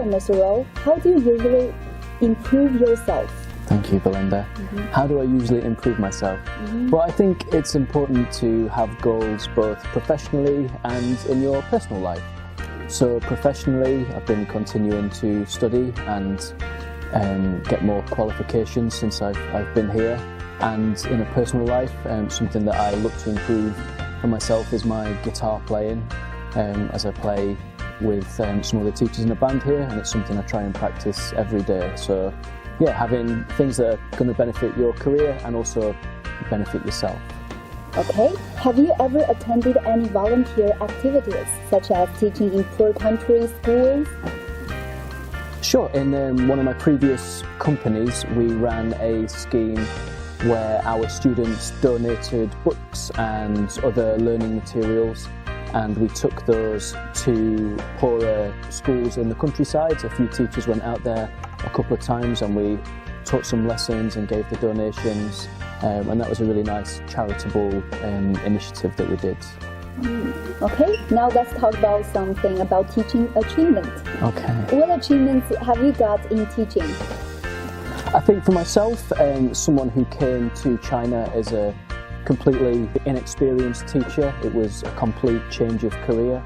Ms. Rowe, how do you usually improve yourself? Thank you, Belinda. How do I usually improve myself? Well, I think it's important to have goals both professionally and in your personal life. So professionally, I've been continuing to study and get more qualifications since I've been here. And in a personal life, something that I look to improve for myself is my guitar playing, as I play with some other teachers in a band here, and it's something I try and practice every day. So yeah, having things that are going to benefit your career and also benefit yourself. Okay. Have you ever attended any volunteer activities, such as teaching in poor country schools? Sure. In one of my previous companies, we ran a scheme where our students donated books and other learning materials, and we took those to poorer schools in the countryside. A few teachers went out there a couple of times and we taught some lessons and gave the donations, and that was a really nice charitable initiative that we did. Okay, now let's talk about something about teaching achievement. Okay. What achievements have you got in teaching? I think for myself, someone who came to China as a completely inexperienced teacher, it was a complete change of career,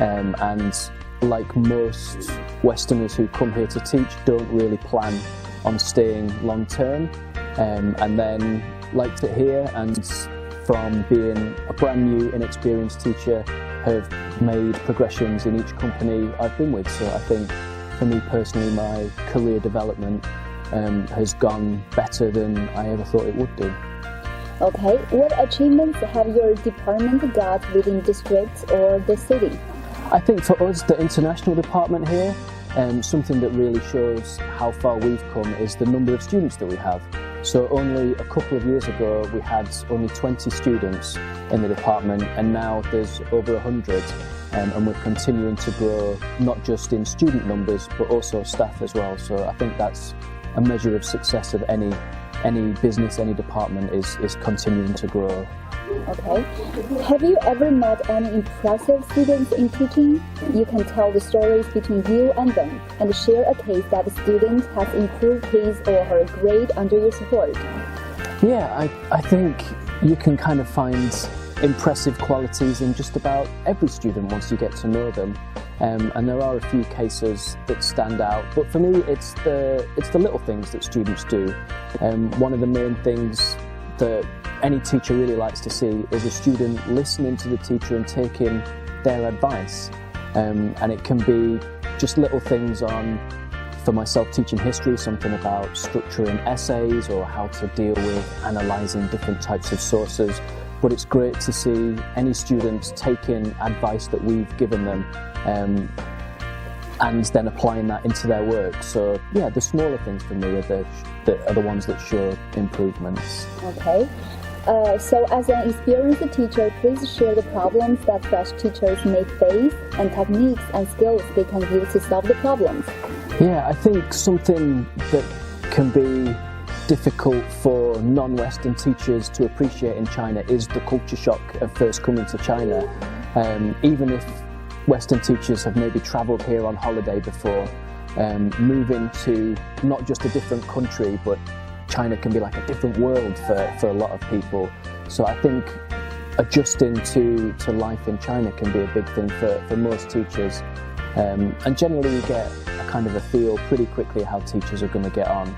and like most Westerners who come here to teach, don't really plan on staying long term, and then liked it here, and from being a brand new inexperienced teacher have made progressions in each company I've been with. So I think for me personally, my career development has gone better than I ever thought it would do. Okay, what achievements have your department got within districts or the city? I think for us, the international department here, something that really shows how far we've come is the number of students that we have. So only a couple of years ago we had only 20 students in the department, and now there's over 100, and we're continuing to grow not just in student numbers but also staff as well. So I think that's a measure of success of any business, any department is continuing to grow. Okay. Have you ever met any impressive students in teaching? You can tell the stories between you and them and share a case that the student has improved his or her grade under your support. Yeah, I think you can kind of find impressive qualities in just about every student once you get to know them. And there are a few cases that stand out, but for me it's the little things that students do. One of the main things that any teacher really likes to see is a student listening to the teacher and taking their advice. And it can be just little things on, for myself teaching history, something about structuring essays or how to deal with analysing different types of sources. But it's great to see any students taking advice that we've given them and then applying that into their work. So yeah, the smaller things for me are the ones that show improvements. Okay. So as an experienced teacher, please share the problems that fresh teachers may face and techniques and skills they can use to solve the problems. Yeah, I think something that can be difficult for non-Western teachers to appreciate in China is the culture shock of first coming to China. Even if Western teachers have maybe travelled here on holiday before, moving to not just a different country, but China can be like a different world for a lot of people. So I think adjusting to life in China can be a big thing for most teachers. And generally you get a kind of a feel pretty quickly how teachers are going to get on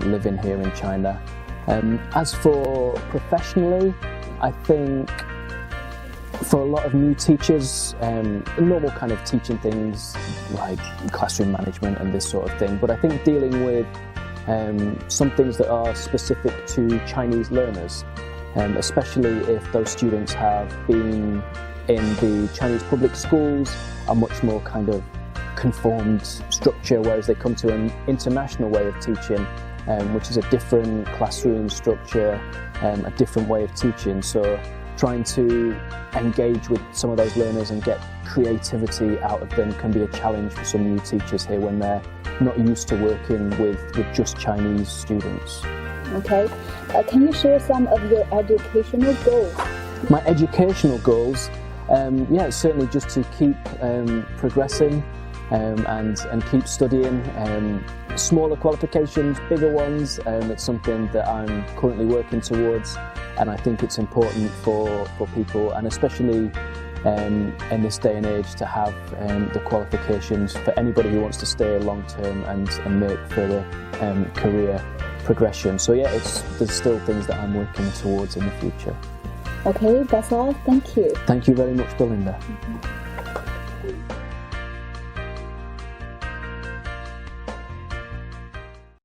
living here in China. As for professionally, I think for a lot of new teachers, normal kind of teaching things like classroom management and this sort of thing, but I think dealing with some things that are specific to Chinese learners, especially if those students have been in the Chinese public schools, a much more kind of conformed structure, whereas they come to an international way of teaching, which is a different classroom structure, a different way of teaching. So trying to engage with some of those learners and get creativity out of them can be a challenge for some new teachers here when they're not used to working with just Chinese students. Okay. Can you share some of your educational goals? My educational goals, yeah, certainly just to keep progressing and keep studying. Smaller qualifications, bigger ones, it's something that I'm currently working towards, and I think it's important for people, and especially in this day and age, to have the qualifications for anybody who wants to stay long term and make further career progression. So yeah, there's still things that I'm working towards in the future. Okay, that's all. Thank you. Thank you very much, Belinda. Mm-hmm.